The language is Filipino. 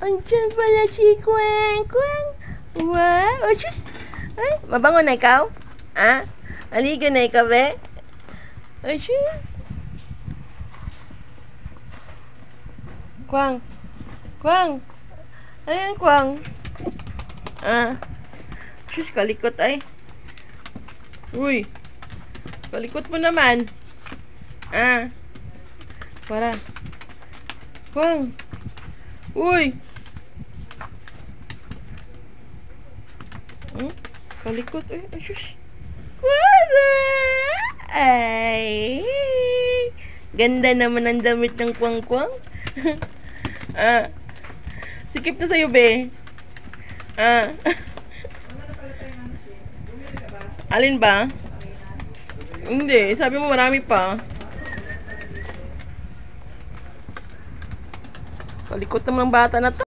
Andiyan pala si Kwang Kwang. Wow. Oh, sus. Ay, mabango na ikaw? Ah? Aligo na ikaw, be? Oh, sus. Kwang. Kwang. Ayan, Kwang. Ah. Sus, kalikot ay. Uy. Kalikot mo naman. Ah. Para. Kwang. Uy. Kalikot ay. Ay, sus. Kwara. Ay. Ganda naman ang damit ng Kwang Kwang. Ah. Sikip na sa'yo, be. Ah. Alin ba? Hindi. Sabi mo marami pa. Kalikot naman ng bata na to.